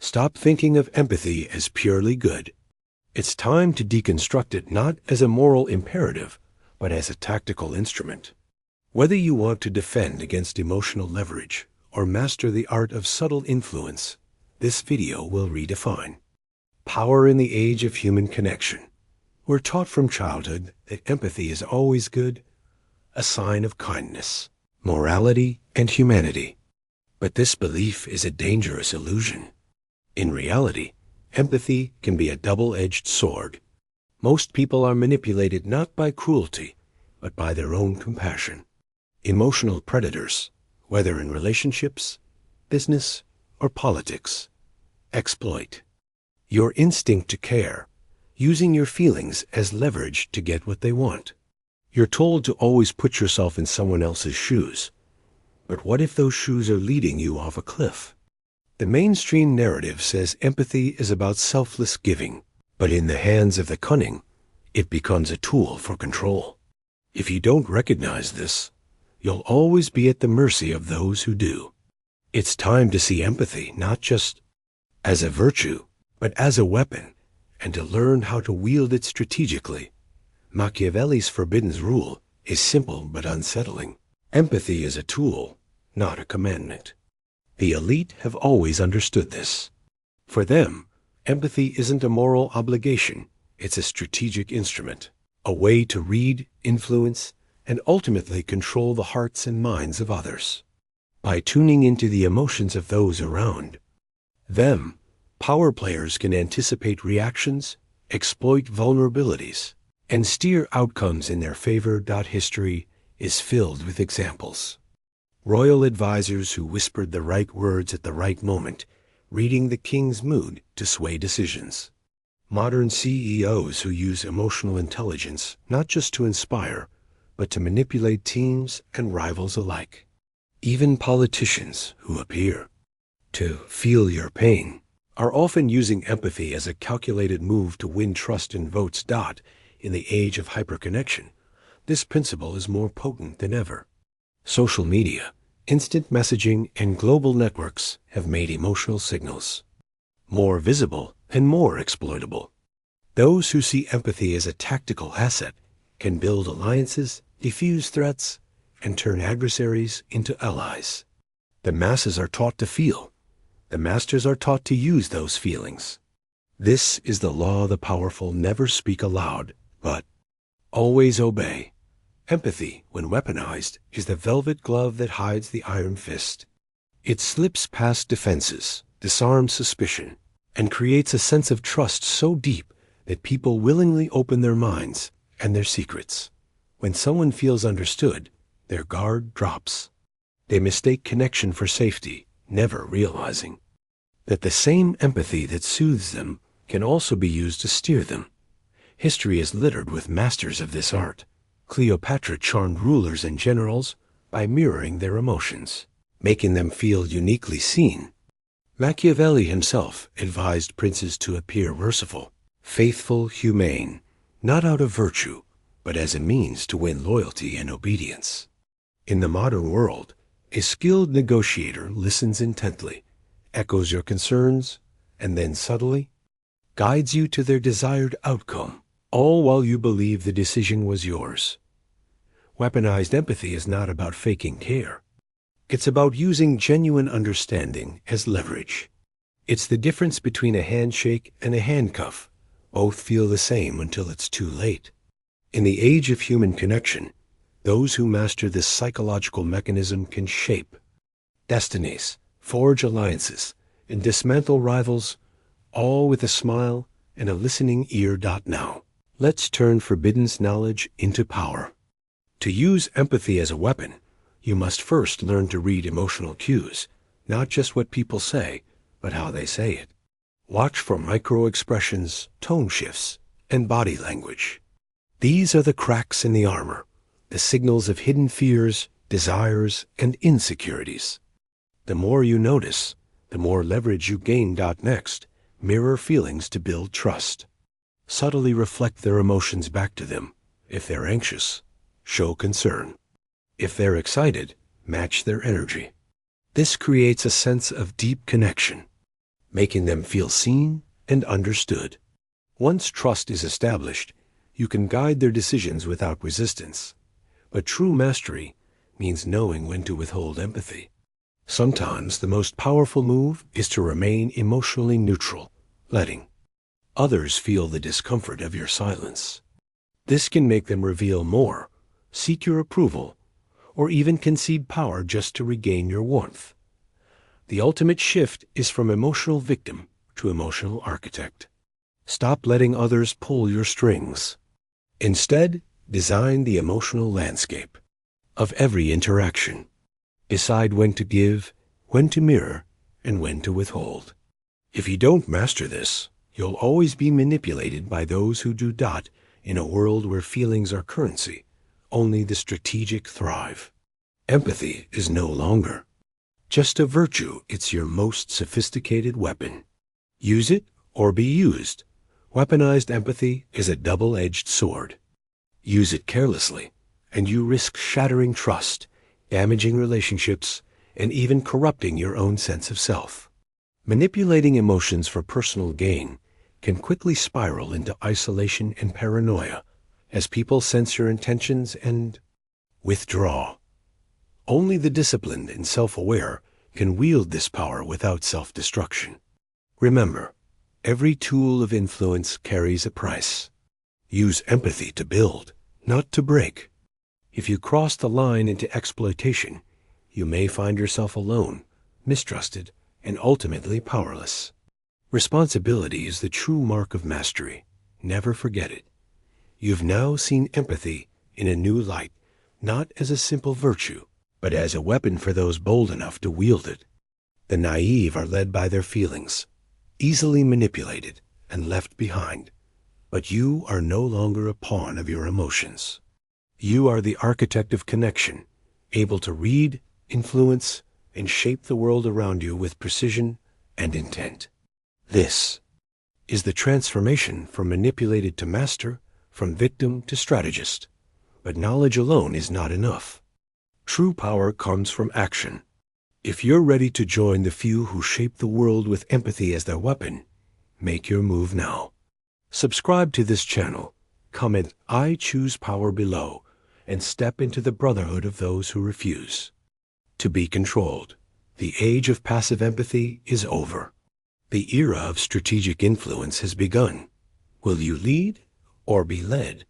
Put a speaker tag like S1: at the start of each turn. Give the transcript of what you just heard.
S1: Stop thinking of empathy as purely good. It's time to deconstruct it not as a moral imperative, but as a tactical instrument. Whether you want to defend against emotional leverage or master the art of subtle influence, this video will redefine power in the age of human connection. We're taught from childhood that empathy is always good, a sign of kindness, morality, and humanity. But this belief is a dangerous illusion. In reality, empathy can be a double-edged sword. Most people are manipulated not by cruelty, but by their own compassion. Emotional predators, whether in relationships, business, or politics, exploit your instinct to care, using your feelings as leverage to get what they want. You're told to always put yourself in someone else's shoes. But what if those shoes are leading you off a cliff? The mainstream narrative says empathy is about selfless giving, but in the hands of the cunning, it becomes a tool for control. If you don't recognize this, you'll always be at the mercy of those who do. It's time to see empathy not just as a virtue, but as a weapon, and to learn how to wield it strategically. Machiavelli's forbidden rule is simple but unsettling. Empathy is a tool, not a commandment. The elite have always understood this. For them, empathy isn't a moral obligation, it's a strategic instrument, a way to read, influence, and ultimately control the hearts and minds of others. By tuning into the emotions of those around them, power players can anticipate reactions, exploit vulnerabilities, and steer outcomes in their favor. History is filled with examples. Royal advisors who whispered the right words at the right moment, reading the king's mood to sway decisions. Modern CEOs who use emotional intelligence not just to inspire, but to manipulate teams and rivals alike. Even politicians who appear to feel your pain are often using empathy as a calculated move to win trust and votes. In the age of hyperconnection, this principle is more potent than ever. Social media, instant messaging, and global networks have made emotional signals more visible and more exploitable. Those who see empathy as a tactical asset can build alliances, diffuse threats, and turn adversaries into allies. The masses are taught to feel. The masters are taught to use those feelings. This is the law the powerful never speak aloud, but always obey. Empathy, when weaponized, is the velvet glove that hides the iron fist. It slips past defenses, disarms suspicion, and creates a sense of trust so deep that people willingly open their minds and their secrets. When someone feels understood, their guard drops. They mistake connection for safety, never realizing that the same empathy that soothes them can also be used to steer them. History is littered with masters of this art. Cleopatra charmed rulers and generals by mirroring their emotions, making them feel uniquely seen. Machiavelli himself advised princes to appear merciful, faithful, humane, not out of virtue, but as a means to win loyalty and obedience. In the modern world, a skilled negotiator listens intently, echoes your concerns, and then subtly guides you to their desired outcome, all while you believe the decision was yours. Weaponized empathy is not about faking care. It's about using genuine understanding as leverage. It's the difference between a handshake and a handcuff. Both feel the same until it's too late. In the age of human connection, those who master this psychological mechanism can shape destinies, forge alliances, and dismantle rivals, all with a smile and a listening ear. Now, let's turn forbidden knowledge into power. To use empathy as a weapon, you must first learn to read emotional cues, not just what people say, but how they say it. Watch for micro-expressions, tone shifts, and body language. These are the cracks in the armor, the signals of hidden fears, desires, and insecurities. The more you notice, the more leverage you gain. Next, mirror feelings to build trust. Subtly reflect their emotions back to them. If they're anxious, show concern. If they're excited, match their energy. This creates a sense of deep connection. making them feel seen and understood. Once trust is established, you can guide their decisions without resistance. But true mastery means knowing when to withhold empathy. Sometimes the most powerful move is to remain emotionally neutral, letting others feel the discomfort of your silence. This can make them reveal more, seek your approval, or even concede power just to regain your warmth. The ultimate shift is from emotional victim to emotional architect. Stop letting others pull your strings. Instead, design the emotional landscape of every interaction. Decide when to give, when to mirror, and when to withhold. If you don't master this, you'll always be manipulated by those who do not in a world where feelings are currency. Only the strategic thrive. Empathy is no longer just a virtue, it's your most sophisticated weapon. Use it or be used. Weaponized empathy is a double-edged sword. Use it carelessly, and you risk shattering trust, damaging relationships, and even corrupting your own sense of self. Manipulating emotions for personal gain can quickly spiral into isolation and paranoia as people sense your intentions and withdraw. Only the disciplined and self-aware can wield this power without self-destruction. Remember, every tool of influence carries a price. Use empathy to build, not to break. If you cross the line into exploitation, you may find yourself alone, mistrusted, and ultimately powerless. Responsibility is the true mark of mastery. Never forget it. You've now seen empathy in a new light, not as a simple virtue, but as a weapon for those bold enough to wield it. The naive are led by their feelings, easily manipulated and left behind. But you are no longer a pawn of your emotions. You are the architect of connection, able to read, influence, and shape the world around you with precision and intent. This is the transformation from manipulated to master, from victim to strategist. But knowledge alone is not enough. True power comes from action. If you're ready to join the few who shape the world with empathy as their weapon, make your move now. Subscribe to this channel, comment "I choose power" below, and step into the brotherhood of those who refuse to be controlled. The age of passive empathy is over. The era of strategic influence has begun. Will you lead or be led?